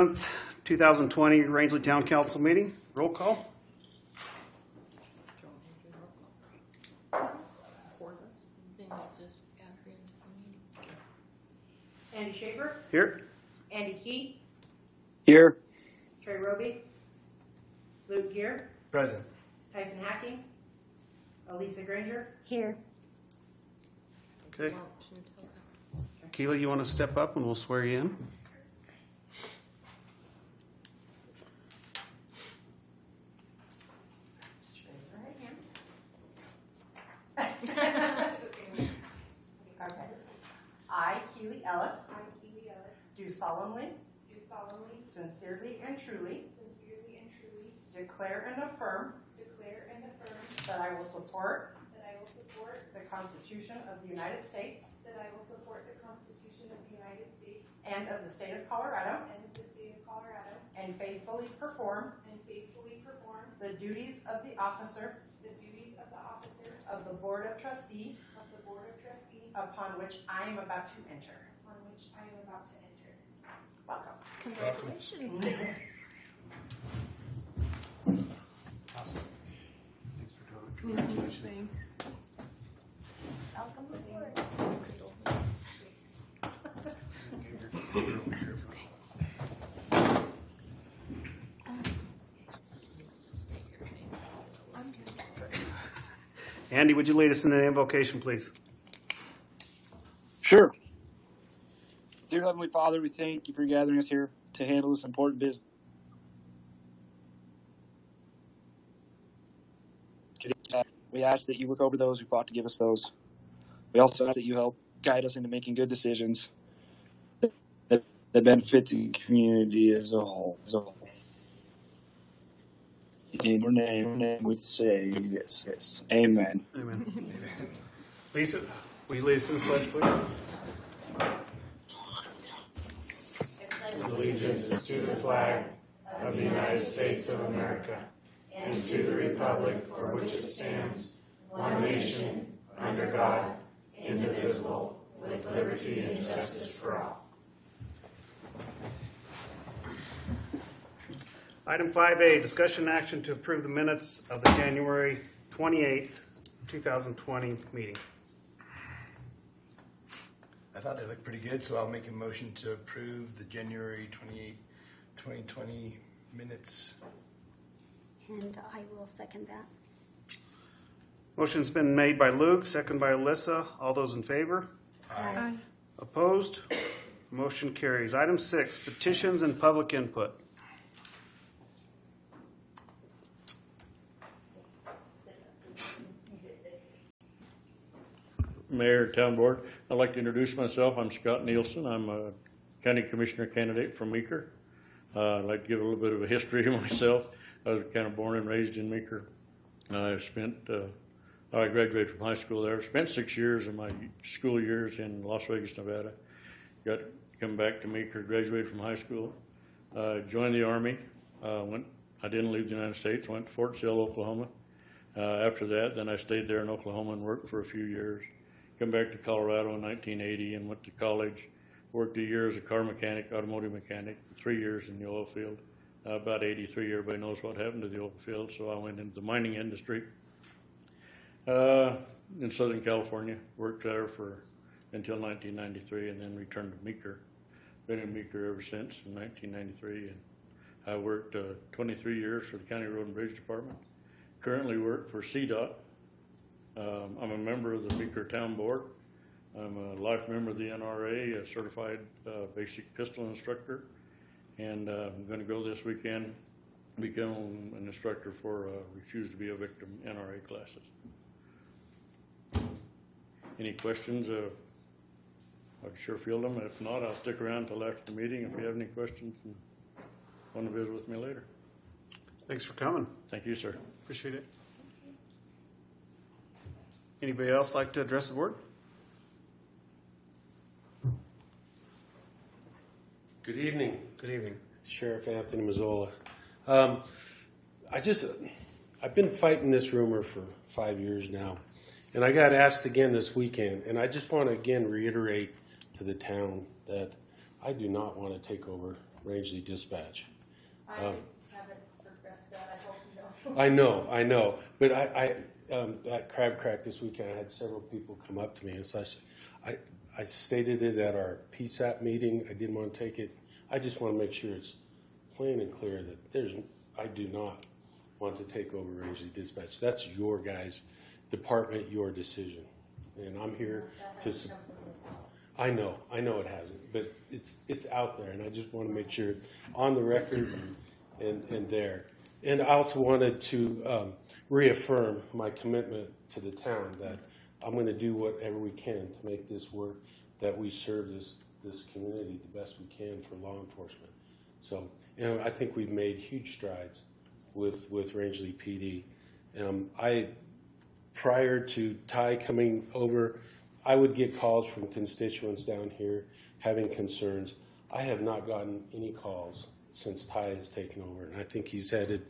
2020 Rangeley Town Council meeting. Roll call. Andy Shaver. Here. Andy Key. Here. Trey Roby. Luke Gear. Present. Tyson Hacking. Elisa Granger. Here. Okay. Keela, you want to step up and we'll swear you in? Just raise your right hand. Okay. I, Keely Ellis, do solemnly, sincerely and truly declare and affirm that I will support the Constitution of the United States and of the state of Colorado and faithfully perform the duties of the officer of the Board of Trustees upon which I am about to enter. Welcome. Congratulations. Awesome. Thanks for doing it. Congratulations. Thanks. Welcome aboard. Andy, would you lead us in the invocation, please? Sure. Dear Heavenly Father, we thank you for gathering us here to handle this important business. We ask that you look over those who fought to give us those. We also ask that you help guide us into making good decisions that benefit the community as a whole. In your name we say yes. Amen. Amen. Lisa, will you lead us in the pledge, please? Allegiance to the flag of the United States of America and to the republic for which it stands, one nation, under God, indivisible, with liberty and justice for all. Item 5A, discussion and action to approve the minutes of the January 28th, 2020 meeting. I thought they looked pretty good, so I'll make a motion to approve the January 28, 2020 minutes. And I will second that. Motion's been made by Luke, second by Alyssa. All those in favor? Aye. Opposed? Motion carries. Item 6, petitions and public input. Mayor, Town Board, I'd like to introduce myself. I'm Scott Nielsen. I'm a County Commissioner candidate from Meeker. I'd like to give a little bit of a history of myself. I was kind of born and raised in Meeker. I graduated from high school there. Spent 6 years of my school years in Las Vegas, Nevada. Got to come back to Meeker, graduated from high school. Joined the Army. I didn't leave the United States. Went to Fort Sill, Oklahoma. After that, then I stayed there in Oklahoma and worked for a few years. Come back to Colorado in 1980 and went to college. Worked a year as a car mechanic, automotive mechanic, 3 years in the oil field. About 83, everybody knows what happened to the oil field, so I went into the mining industry in Southern California. Worked there until 1993 and then returned to Meeker. Been in Meeker ever since in 1993. And I worked 23 years for the County Road and Bridge Department. Currently work for CDOT. I'm a member of the Meeker Town Board. I'm a life member of the NRA, a certified basic pistol instructor, and I'm going to go this weekend, become an instructor for Refuse to be a Victim NRA classes. Any questions? I'd sure field them. If not, I'll stick around until after the meeting if you have any questions and want to visit with me later. Thanks for coming. Thank you, sir. Appreciate it. Anybody else like to address the board? Good evening. Good evening. Sheriff Anthony Mazzola. I've been fighting this rumor for 5 years now, and I got asked again this weekend, and I just want to again reiterate to the town that I do not want to take over Rangeley Dispatch. I haven't progressed that, I hope you don't. I know, but at Crab Crack this weekend, I had several people come up to me, and so I stated it at our PSAP meeting. I didn't want to take it. I just want to make sure it's plain and clear that I do not want to take over Rangeley Dispatch. That's your guys' department, your decision, and I'm here to. I know it hasn't, but it's out there, and I just want to make sure it's on the record and there. And I also wanted to reaffirm my commitment to the town that I'm going to do whatever we can to make this work, that we serve this community the best we can for law enforcement. So, I think we've made huge strides with Rangeley PD. Prior to Ty coming over, I would get calls from constituents down here having concerns. I have not gotten any calls since Ty has taken over, and I think he's headed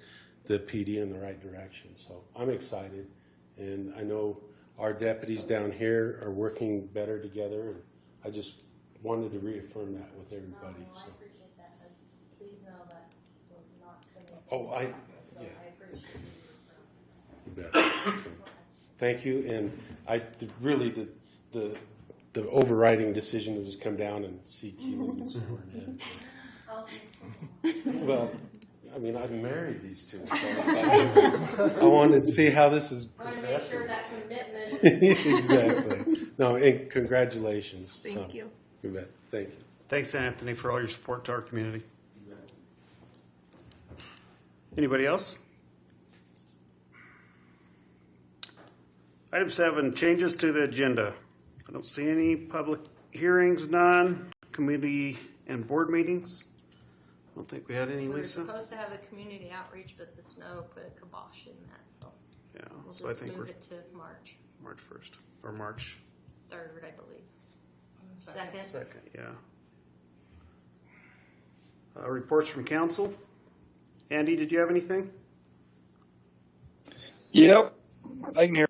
the PD in the right direction. So I'm excited, and I know our deputies down here are working better together, and I just wanted to reaffirm that with everybody. I appreciate that, but please know that was not coming. Oh, I appreciate you bet. So, thank you, and really the overriding decision was come down and see Keelan and sworn in. Well, I mean, I've married these two, so I wanted to see how this is trying to make sure that commitment. Exactly. No, and congratulations. Thank you. You bet. Thank you. Thanks, Anthony, for all your support to our community. Anybody else? Item 7, changes to the agenda. I don't see any. Public hearings, none. Committee and board meetings. I don't think we had any, We were Lisa. supposed to have a community outreach, but the snow put a kibosh in that, so Yeah, we'll so I just think we're move it to March March 1st or March 3rd, I believe. Second. 2nd, yeah. Reports from council. Andy, did you have anything? Yep, I can hear.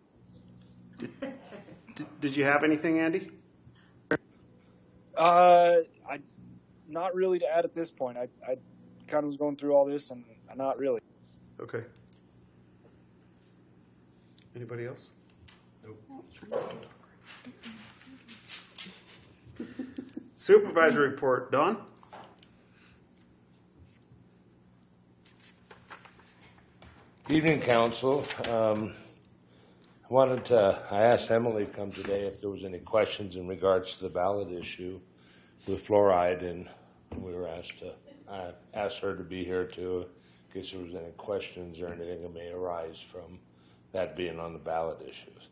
Did you have anything, Andy? I not really to add at this point. I kind of was going through all this, and not really. Okay. Anybody else? Supervisor report, Don? Evening, Council. I asked Emily to come today if there was any questions in regards to the ballot issue with fluoride, and we were I asked her to be here too, in case there was any questions or anything that may arise from that being on the ballot issues.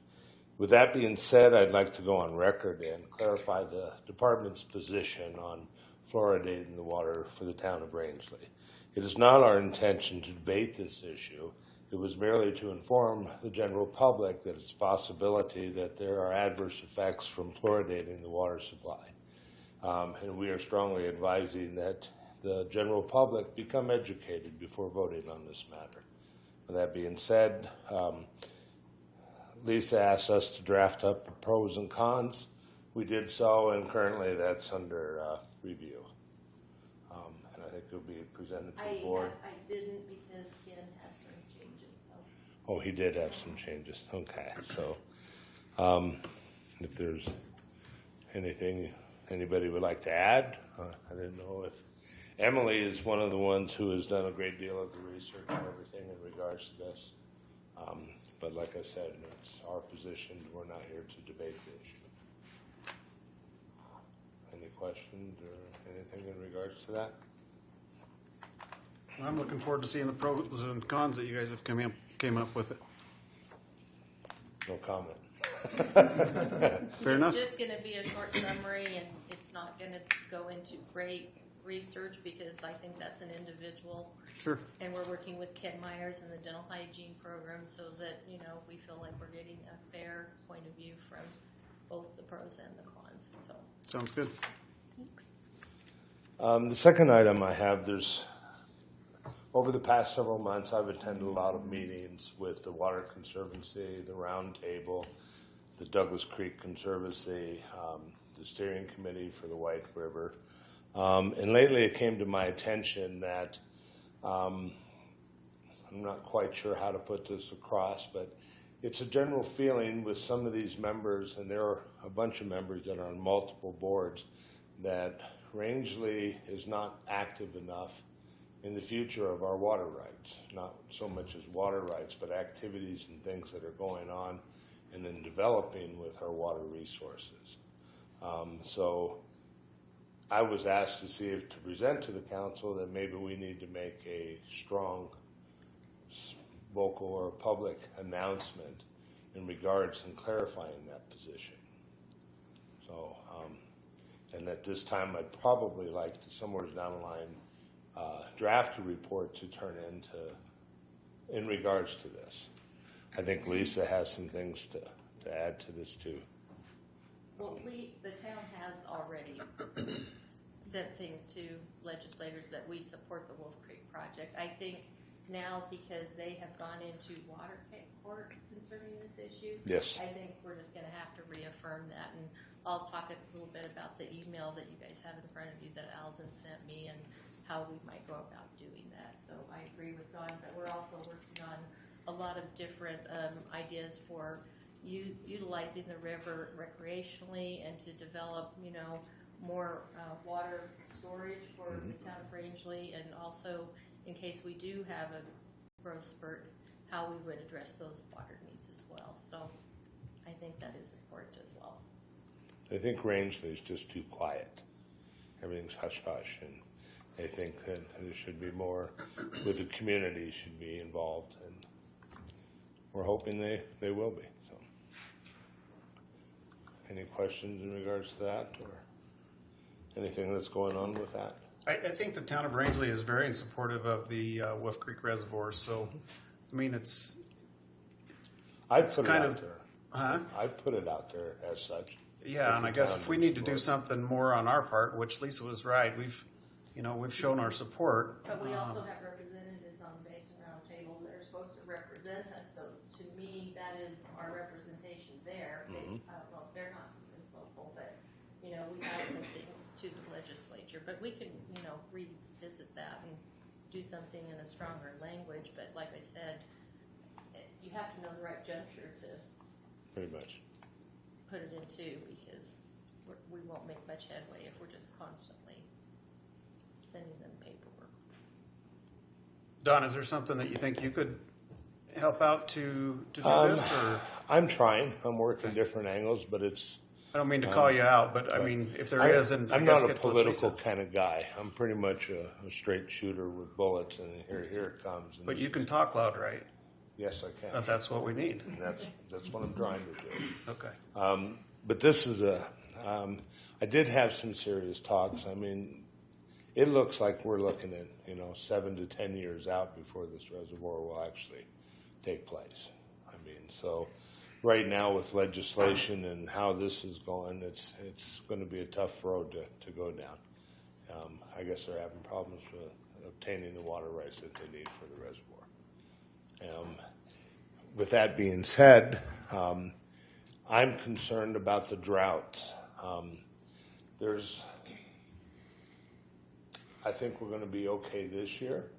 With that being said, I'd like to go on record and clarify the department's position on fluoridating the water for the town of Rangeley. It is not our intention to debate this issue. It was merely to inform the general public that it's a possibility that there are adverse effects from fluoridating the water supply. And we are strongly advising that the general public become educated before voting on this matter. With that being said, Lisa asked us to draft up the pros and cons. We did so, and currently that's under review. And I think it'll be presented to the board. I didn't because Ken had some changes, so. Oh, he did have some changes. Okay, so if there's anything anybody would like to add, I didn't know if Emily is one of the ones who has done a great deal of the research and everything in regards to this. But like I said, it's our position. We're not here to debate the issue. Any questions or anything in regards to that? I'm looking forward to seeing the pros and cons that you guys have came up with it. No comment. Fair enough. It's just going to be a short summary, and it's not going to go into great research because I think that's an individual. Sure. And we're working with Ken Myers and the dental hygiene program so that, we feel like we're getting a fair point of view from both the pros and the cons. So Sounds good. Thanks. The second item I have, over the past several months, I've attended a lot of meetings with the Water Conservancy, the Round Table, the Douglas Creek Conservancy, the Steering Committee for the White River. And lately it came to my attention that I'm not quite sure how to put this across, but it's a general feeling with some of these members, and there are a bunch of members that are on multiple boards, that Rangeley is not active enough in the future of our water rights. Not so much as water rights, but activities and things that are going on and then developing with our water resources. So I was asked to see if to present to the council that maybe we need to make a strong vocal or public announcement in regards and clarifying that position. So, and at this time, I'd probably like to, somewhere down the line, draft a report to turn in regards to this. I think Lisa has some things to add to this too. Well, the town has already sent things to legislators that we support the Wolf Creek project. I think now, because they have gone into water court concerning this issue, Yes. I think we're just going to have to reaffirm that. And I'll talk a little bit about the email that you guys have in front of you that Alden sent me and how we might go about doing that. So I agree with Don, but we're also working on a lot of different ideas for utilizing the river recreationally and to develop, more water storage for the town of Rangeley, and also in case we do have a growth spurt, how we would address those water needs as well. So I think that is important as well. I think Rangeley is just too quiet. Everything's hush-hush, and I think that there should be more with the community should be involved, and we're hoping they will be. So, any questions in regards to that, or anything that's going on with that? I think the town of Rangeley is very supportive of the Wolf Creek Reservoir. So, I mean, I'd put it kind out of- there. huh? I'd put it out there as such. Yeah, If and the I guess town if we would need to do support. something more on our part, which Lisa was right, we've shown our support. But we also have representatives on the Basin Roundtable that are supposed to represent us. So to me, that is our representation there. I don't know if they're not as vocal, but we have some things to the legislature. But we can revisit that and do something in a stronger language. But like I said, you have to know the right juncture to Pretty much. put it into, because we won't make much headway if we're just constantly sending them paperwork. Don, is there something that you think you could help out to do this? Or I'm trying. I'm working different angles, but it's. I don't mean to call you out, but I mean, if there is, and I'm I guess not a get with political Lisa. kind of guy. I'm pretty much a straight shooter with bullets, and here it comes. And But you can talk loud, right? Yes, I can. That's what we need. And that's what I'm trying to do. Okay. But this is I did have some serious talks. I mean, it looks like we're looking at 7 to 10 years out before this reservoir will actually take place. I mean, so right now with legislation and how this is going, it's going to be a tough road to go down. I guess they're having problems with obtaining the water rights that they need for the reservoir. With that being said, I'm concerned about the droughts. I think we're going to be okay this year,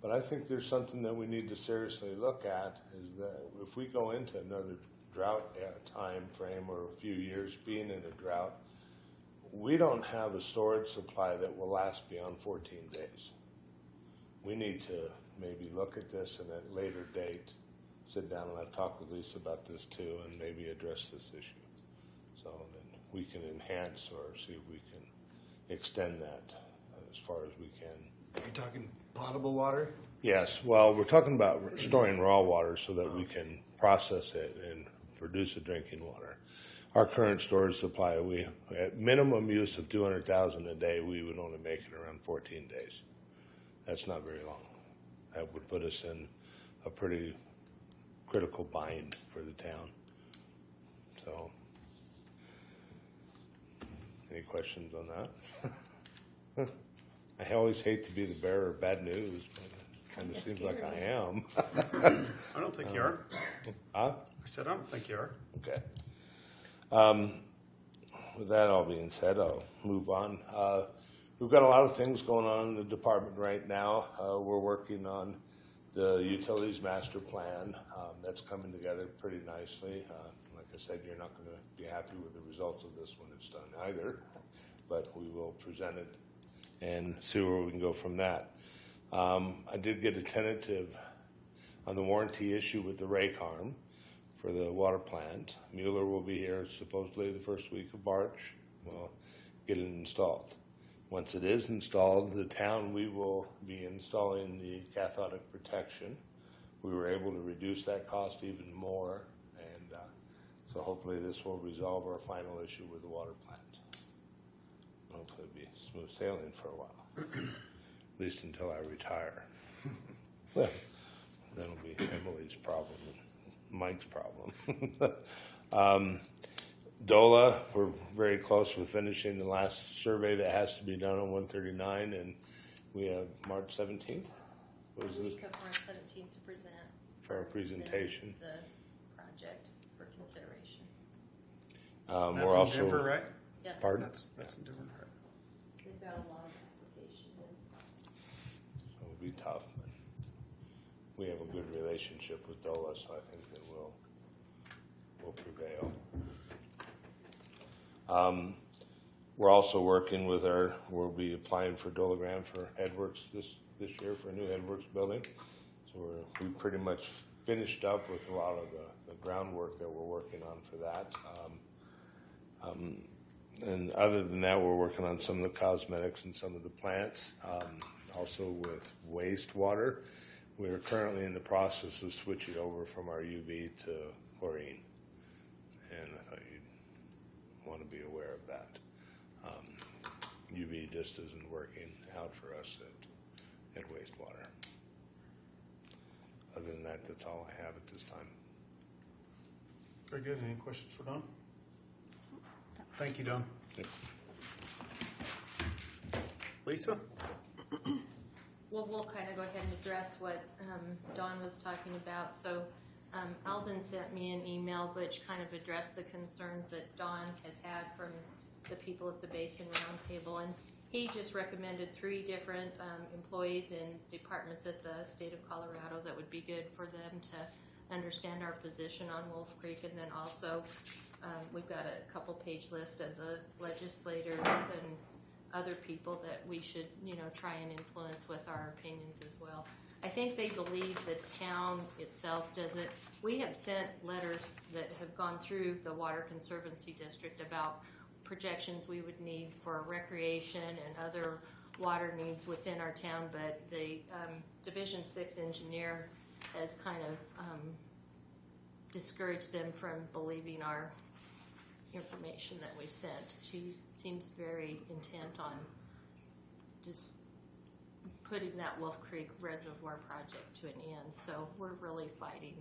but I think there's something that we need to seriously look at, is that if we go into another drought time frame or a few years being in a drought, we don't have a storage supply that will last beyond 14 days. We need to maybe look at this and at a later date, sit down, and I've talked with Lisa about this too, and maybe address this issue. So then we can enhance or see if we can extend that as far as we can. Are you talking potable water? Yes, well, we're talking about storing raw water so that we can process it and produce a drinking water. Our current storage supply, we at minimum use of 200,000 a day, we would only make it around 14 days. That's not very long. That would put us in a pretty critical bind for the town. So, any questions on that? I always hate to be the bearer of bad news, but it kind of seems like I am. I don't think you are. Huh? I said, I don't think you are. Okay. With that all being said, I'll move on. we've got a lot of things going on in the department right now. We're working on the utilities master plan. That's coming together pretty nicely. Like I said, you're not going to be happy with the results of this when it's done either, but we will present it and see where we can go from that. I did get a tentative on the warranty issue with the Raycarm for the water plant. Mueller will be here supposedly the first week of March. We'll get it installed. Once it is installed, the town, we will be installing the cathodic protection. We were able to reduce that cost even more, and so hopefully this will resolve our final issue with the water plant. Hopefully it'll be smooth sailing for a while, at least until I retire. Well, that'll be Emily's problem and Mike's problem. DOLA, we're very close with finishing the last survey that has to be done on 139, and we have March 17th. The week of March 17th to present for our presentation. The project for consideration. That's We're also in Denver, right? Yes. Pardon? That's in Denver, right? We've got a lot of applications in. So it'll be tough, but we have a good relationship with DOLA, so I think that we'll prevail. We're also working with we'll be applying for DOLA grant for Headworks this year for a new Headworks building. So we pretty much finished up with a lot of the groundwork that we're working on for that. And other than that, we're working on some of the cosmetics and some of the plants. Also with wastewater, we are currently in the process of switching over from our UV to chlorine. And I thought you'd want to be aware of that. UV just isn't working out for us at wastewater. Other than that, that's all I have at this time. Very good. Any questions for Don? Thank you, Don. Lisa? Well, we'll kind of go ahead and address what Dawn was talking about. So Alvin sent me an email which kind of addressed the concerns that Dawn has had from the people at the Basin Roundtable, and he just recommended 3 different employees in departments at the state of Colorado that would be good for them to understand our position on Wolf Creek, and then also we've got a couple page list of the legislators and other people that we should, try and influence with our opinions as well. I think they believe the town itself doesn't. We have sent letters that have gone through the Water Conservancy District about projections we would need for recreation and other water needs within our town, but the Division 6 engineer has kind of discouraged them from believing our information that we've sent. She seems very intent on just putting that Wolf Creek Reservoir project to an end. So we're really fighting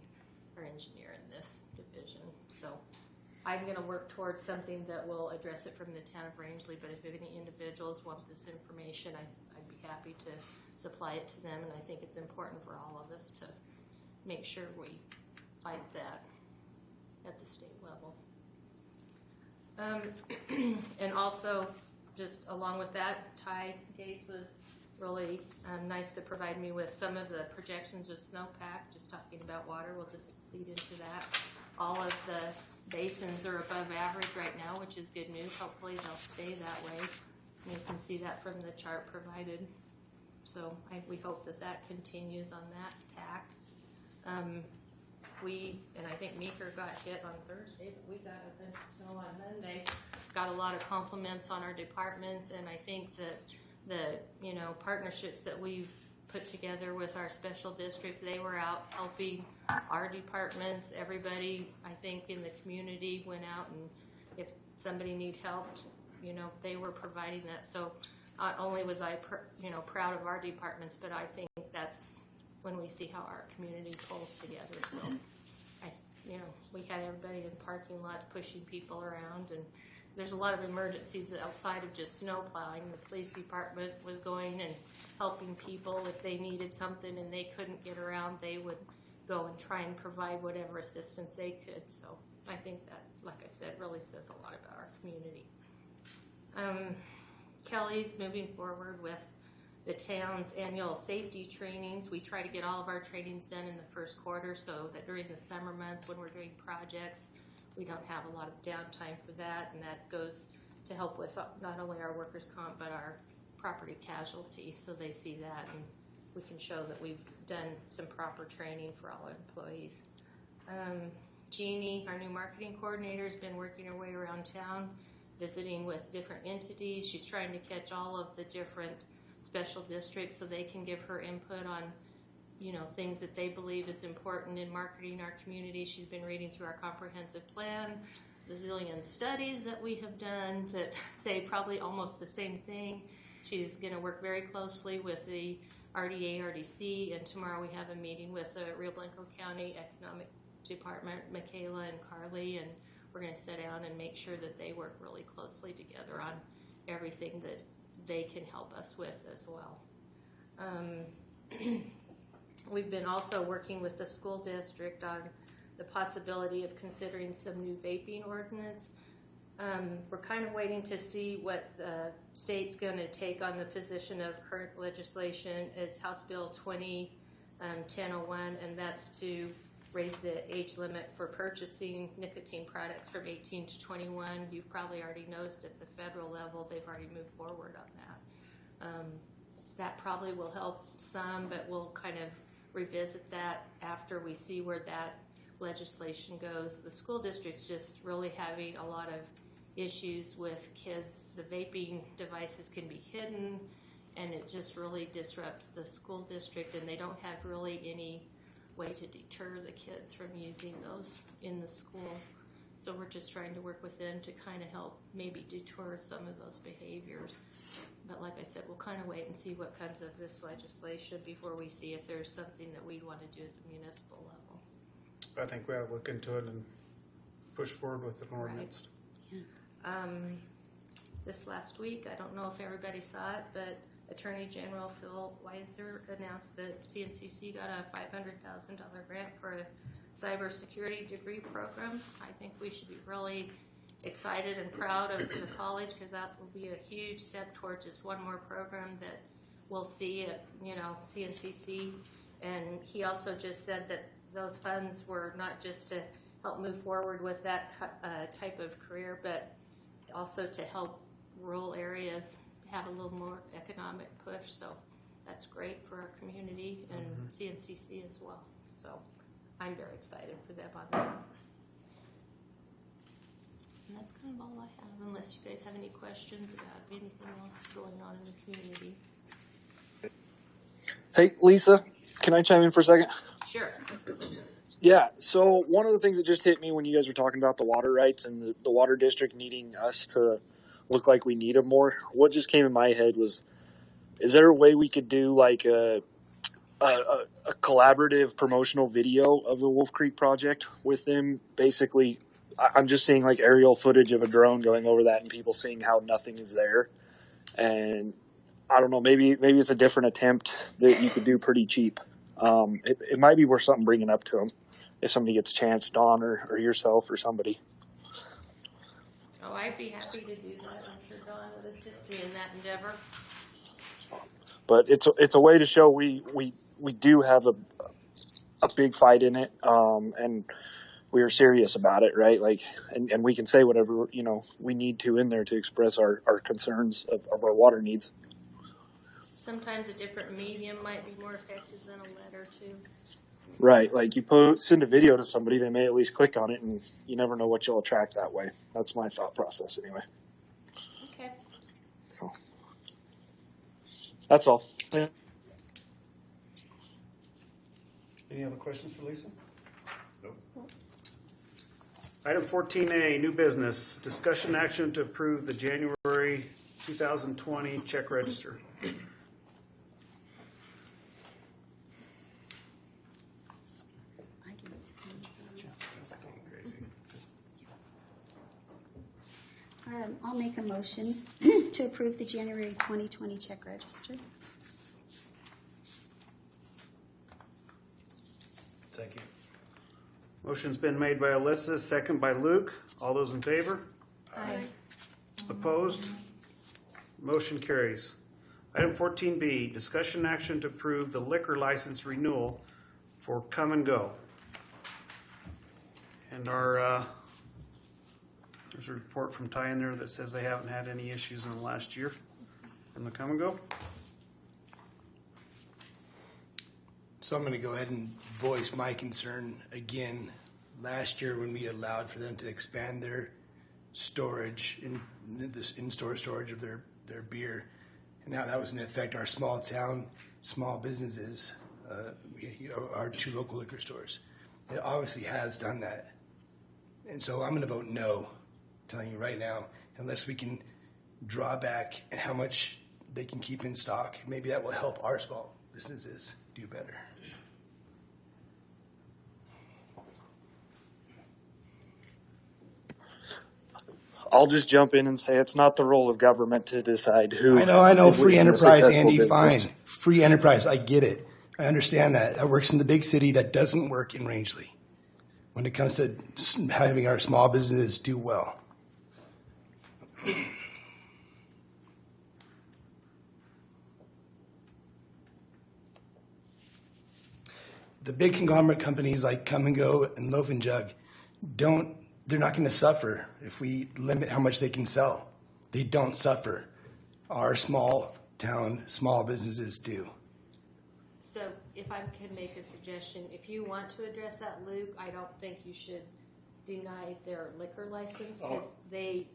our engineer in this division. So I'm going to work towards something that will address it from the town of Rangeley, but if any individuals want this information, I'd be happy to supply it to them, and I think it's important for all of us to make sure we fight that at the state level. And also, just along with that, Ty Gates was really nice to provide me with some of the projections of snowpack, just talking about water. We'll just lead into that. All of the basins are above average right now, which is good news. Hopefully they'll stay that way. And you can see that from the chart provided. So we hope that continues on that tact. And I think Meeker got hit on Thursday, but we got a bunch of snow on Monday. Got a lot of compliments on our departments, and I think that the partnerships that we've put together with our special districts, they were out helping our departments. Everybody, I think, in the community went out, and if somebody needed help, they were providing that. So not only was I proud of our departments, but I think that's when we see how our community pulls together. So we had everybody in parking lots pushing people around, and there's a lot of emergencies outside of just snow plowing. The police department was going and helping people if they needed something and they couldn't get around. They would go and try and provide whatever assistance they could. So I think that, like I said, really says a lot about our community. Kelly's moving forward with the town's annual safety trainings. We try to get all of our trainings done in the first quarter so that during the summer months when we're doing projects, we don't have a lot of downtime for that, and that goes to help with not only our workers' comp but our property casualty, so they see that and we can show that we've done some proper training for all our employees. Jeannie, our new marketing coordinator, has been working her way around town, visiting with different entities. She's trying to catch all of the different special districts so they can give her input on, you know, things that they believe is important in marketing our community. She's been reading through our comprehensive plan, the zillion studies that we have done that say probably almost the same thing. She's going to work very closely with the RDA, RDC, and tomorrow we have a meeting with the Rio Blanco County Economic Department, Michaela and Carly, and we're going to sit down and make sure that they work really closely together on everything that they can help us with as well. We've been also working with the school district on the possibility of considering some new vaping ordinance. We're kind of waiting to see what the state's going to take on the position of current legislation. It's House Bill 2010-01, and that's to raise the age limit for purchasing nicotine products from 18 to 21. You've probably already noticed at the federal level they've already moved forward on that. That probably will help some, but we'll kind of revisit that after we see where that legislation goes. The school district's just really having a lot of issues with kids. The vaping devices can be hidden, and it just really disrupts the school district, and they don't have really any way to deter the kids from using those in the school. So we're just trying to work with them to kind of help maybe deter some of those behaviors. But like I said, we'll kind of wait and see what comes of this legislation before we see if there's something that we'd want to do at the municipal level. I think we ought to look into it and push forward with an ordinance. Yeah. This last week, I don't know if everybody saw it, but Attorney General Phil Weiser announced that CNCC got a $500,000 grant for a cybersecurity degree program. I think we should be really excited and proud of the college, because that will be a huge step towards just one more program that we'll see at, CNCC. And he also just said that those funds were not just to help move forward with that type of career, but also to help rural areas have a little more economic push. So that's great for our community and CNCC as well. So I'm very excited for them on that. And that's kind of all I have, unless you guys have any questions about anything else going on in the community. Hey, Lisa, can I chime in for a second? Sure. Yeah, so one of the things that just hit me when you guys were talking about the water rights and the water district needing us to look like we need them more, what just came in my head was, is there a way we could do like a collaborative promotional video of the Wolf Creek project with them? Basically, I'm just seeing like aerial footage of a drone going over that and people seeing how nothing is there. And I don't know, maybe it's a different attempt that you could do pretty cheap. It might be worth something bringing up to them if somebody gets a chance, Dawn or yourself or somebody. Oh, I'd be happy to do that. I'm sure Dawn would assist me in that endeavor. But it's a way to show we do have a big fight in it, and we are serious about it, right? Like, and we can say whatever we need to in there to express our concerns of our water needs. Sometimes a different medium might be more effective than a letter too. Right, like you send a video to somebody, they may at least click on it, and you never know what you'll attract that way. That's my thought process, anyway. Okay. So, that's all. Yeah. Any other questions for Lisa? Nope. Item 14A, new business. Discussion action to approve the January 2020 check register. I can extend I'll make a motion to approve the January 2020 check register. Second. Motion's been made by Alyssa, second by Luke. All those in favor? Aye. Opposed? Motion carries. Item 14B, discussion action to approve the liquor license renewal for Come and Go. And there's a report from Ty in there that says they haven't had any issues in the last year from the Come and Go. So I'm going to go ahead and voice my concern again. Last year when we allowed for them to expand their storage, this in-store storage of their beer, and now that was going to affect our small town, small businesses, our 2 local liquor stores. It obviously has done that. And so I'm going to vote no, telling you right now, unless we can draw back and how much they can keep in stock. Maybe that will help our small businesses do better. I'll just jump in and say it's not the role of government to decide who. I know. Free within a enterprise, successful Andy, business. fine. Free enterprise, I get it. I understand that. That works in the big city. That doesn't work in Rangeley when it comes to having our small businesses do well. The big conglomerate companies like Come and Go and Loaf and Jug they're not going to suffer if we limit how much they can sell. They don't suffer. Our small town, small businesses do. So if I can make a suggestion, if you want to address that, Luke, I don't think you should deny their liquor license because they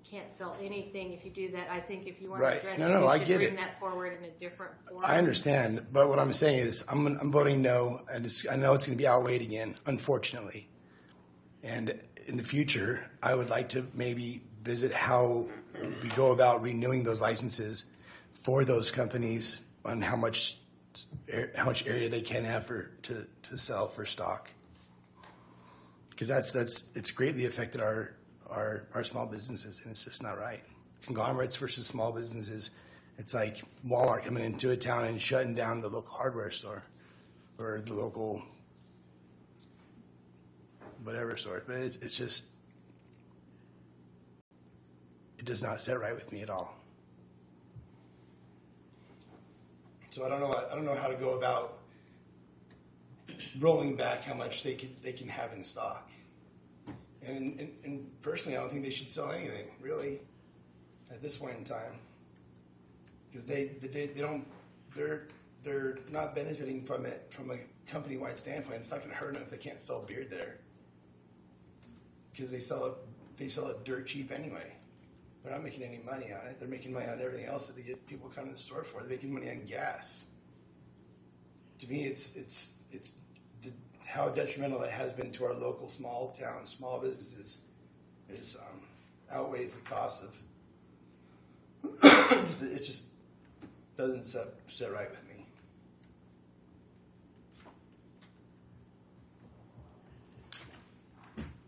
can't sell anything if you do that. I think if you want Right. to address No, I it, you get should bring it. that forward in a different forum. I understand, but what I'm saying is I'm voting no, and I know it's going to be outweighed again, unfortunately. And in the future, I would like to maybe visit how we go about renewing those licenses for those companies on how much area they can have to sell for stock. Because it's greatly affected our small businesses, and it's just not right. Conglomerates versus small businesses. It's like Walmart coming into a town and shutting down the local hardware store or the local whatever store. But it's just, it does not sit right with me at all. So I don't know how to go about rolling back how much they can have in stock. And personally, I don't think they should sell anything really at this point in time, because they're not benefiting from it from a company-wide standpoint. It's not going to hurt them if they can't sell beer there, because they sell it dirt cheap anyway. They're not making any money on it. They're making money on everything else that they get people come to the store for. They're making money on gas. To me, it's how detrimental it has been to our local small towns, small businesses, is outweighs the cost of. It just doesn't sit right with me.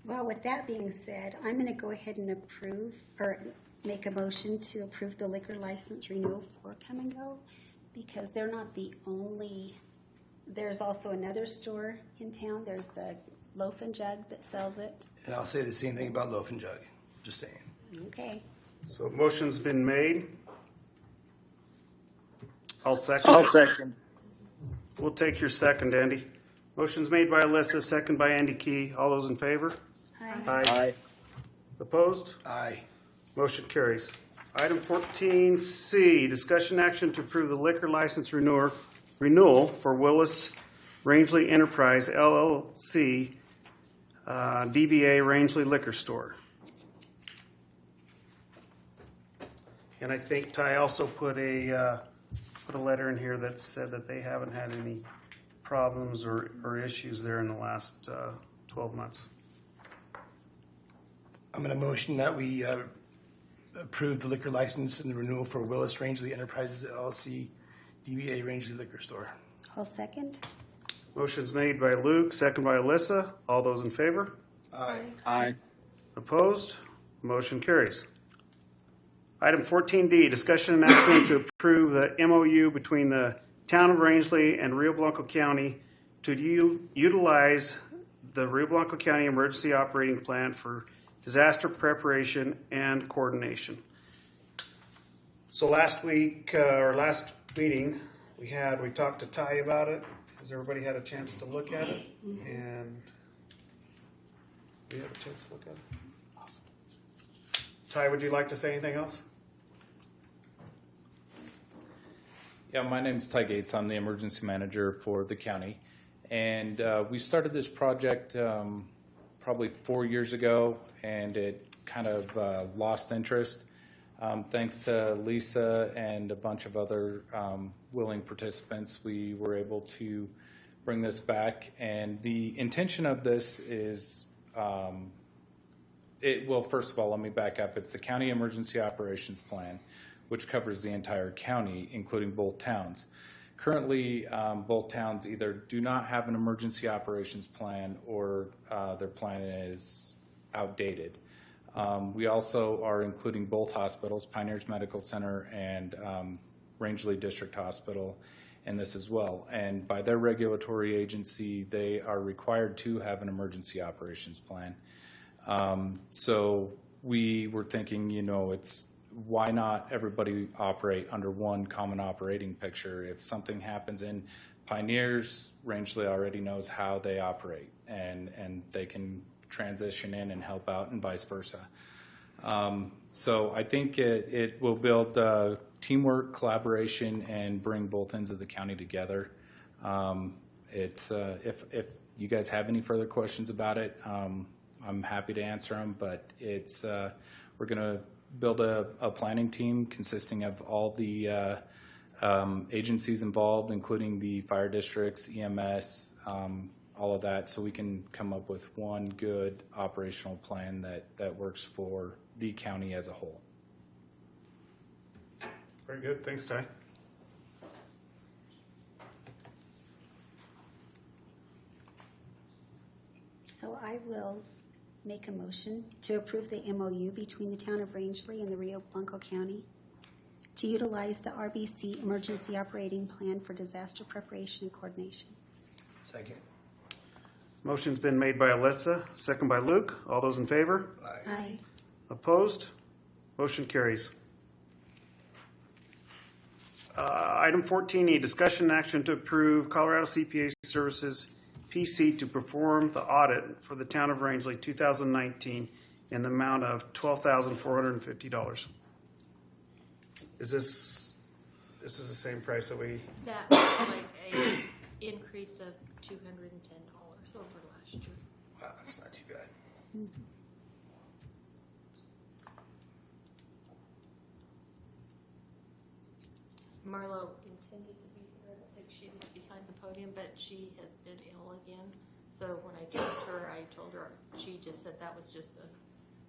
Well, with that being said, I'm going to go ahead and approve or make a motion to approve the liquor license renewal for Come and Go, because they're not the only. There's also another store in town. There's the Loaf and Jug that sells it. And I'll say the same thing about Loaf and Jug. Just saying. Okay. So motion's been made. I'll second. I'll second. We'll take your second, Andy. Motion's made by Alyssa, second by Andy Key. All those in favor? Aye. Aye. Opposed? Aye. Motion carries. Item 14C, discussion action to approve the liquor license renewal for Willis Rangeley Enterprise LLC, DBA Rangeley Liquor Store. And I think Ty also put a letter in here that said that they haven't had any problems or issues there in the last 12 months. I'm going to motion that we approve the liquor license and the renewal for Willis Rangeley Enterprises LLC, DBA Rangeley Liquor Store. I'll second. Motion's made by Luke, second by Alyssa. All those in favor? Aye. Aye. Opposed? Motion carries. Item 14D, discussion and action to approve the MOU between the Town of Rangeley and Rio Blanco County to utilize the Rio Blanco County Emergency Operating Plan for disaster preparation and coordination. So last week, or last meeting, we talked to Ty about it. Has everybody had a chance to look at it? And we have a chance to look at it? Awesome. Ty, would you like to say anything else? Yeah, my name's Ty Gates. I'm the emergency manager for the county. And we started this project probably 4 years ago, and it kind of lost interest. Thanks to Lisa and a bunch of other willing participants, we were able to bring this back. And the intention of this is, well, first of all, let me back up. It's the County Emergency Operations Plan, which covers the entire county, including both towns. Currently, both towns either do not have an emergency operations plan or their plan is outdated. We also are including both hospitals, Pioneers Medical Center and Rangeley District Hospital, in this as well. And by their regulatory agency, they are required to have an emergency operations plan. So we were thinking, why not everybody operate under one common operating picture? If something happens in Pioneers, Rangeley already knows how they operate, and they can transition in and help out, and vice versa. So I think it will build teamwork, collaboration, and bring both ends of the county together. If you guys have any further questions about it, I'm happy to answer them. But we're going to build a planning team consisting of all the agencies involved, including the fire districts, EMS, all of that, so we can come up with one good operational plan that works for the county as a whole. Very good. Thanks, Ty. So I will make a motion to approve the MOU between the town of Rangeley and the Rio Blanco County to utilize the RBC Emergency Operating Plan for Disaster Preparation and Coordination. Second. Motion's been made by Alyssa, second by Luke. All those in favor? Aye. Opposed? Motion carries. Item 14E, discussion and action to approve Colorado CPA Services PC to perform the audit for the town of Rangeley 2019 in the amount of $12,450. Is this the same price that we? That was like a increase of $210 over last year. Wow, that's not too bad. Marlo intended to be here. I don't think she was behind the podium, but she has been ill again. So when I told her, she just said that was just a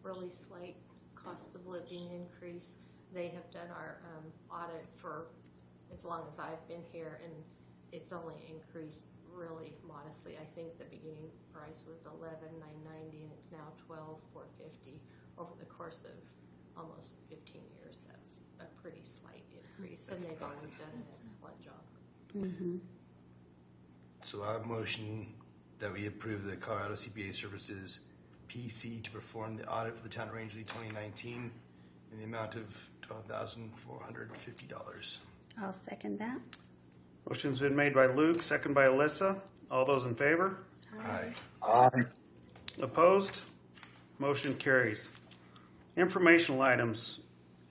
really slight cost of living increase. They have done our audit for as long as I've been here, and it's only increased really modestly. I think the beginning price was $11,990, and it's now $12,450 over the course of almost 15 years. That's a pretty slight increase, and they've always done an excellent job. Mm-hmm. So I have a motion that we approve the Colorado CPA Services PC to perform the audit for the town of Rangeley 2019 in the amount of $12,450. I'll second that. Motion's been made by Luke, second by Alyssa. All those in favor? Aye. Aye. Opposed? Motion carries. Informational items.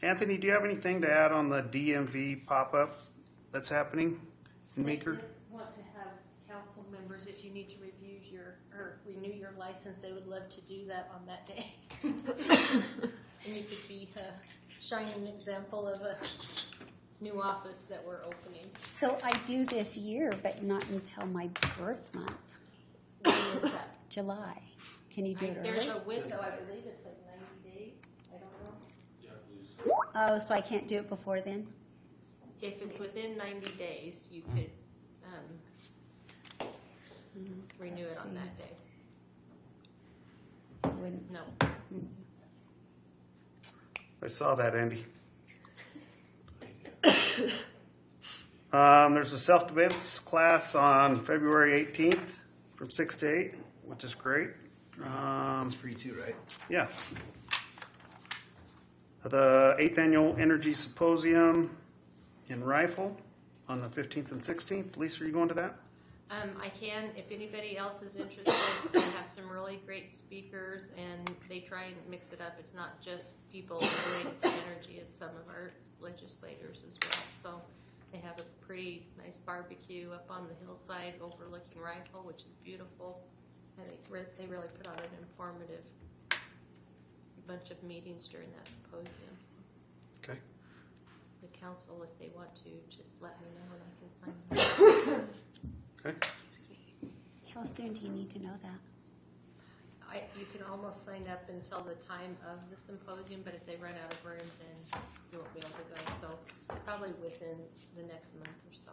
Anthony, do you have anything to add on the DMV pop-up that's happening in Meeker? They want to have council members, if you need to renew your license, they would love to do that on that day. And you could be a shining example of a new office that we're opening. So I do this year, but not until my birth month, When is that? July. Can you do it There's early? a window, I believe it's like 90 days. I don't know. Oh, so I can't do it before then? If it's within 90 days, you could renew it on that day. Wouldn't. No. I saw that, Andy. There's a self-defense class on February 18th from 6 to 8, which is great. It's free too, right? Yeah. The 8th Annual Energy Symposium in Rifle on the 15th and 16th. Lisa, are you going to that? I can, if anybody else is interested. They have some really great speakers, and they try and mix it up. It's not just people related to energy, it's some of our legislators as well. So they have a pretty nice barbecue up on the hillside overlooking Rifle, which is beautiful. And they really put on an informative bunch of meetings during that symposium. So Okay. the council, if they want to, just let me know and I can sign them. Okay. How soon do you need to know that? You can almost sign up until the time of the symposium, but if they run out of room, then you won't be able to go. So probably within the next month or so.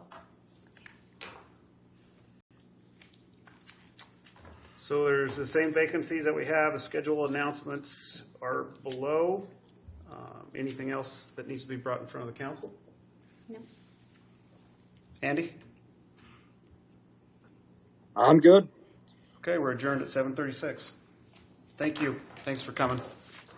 So there's the same vacancies that we have. The schedule announcements are below. Anything else that needs to be brought in front of the council? No. Andy? I'm good. Okay, we're adjourned at 7:36. Thank you. Thanks for coming.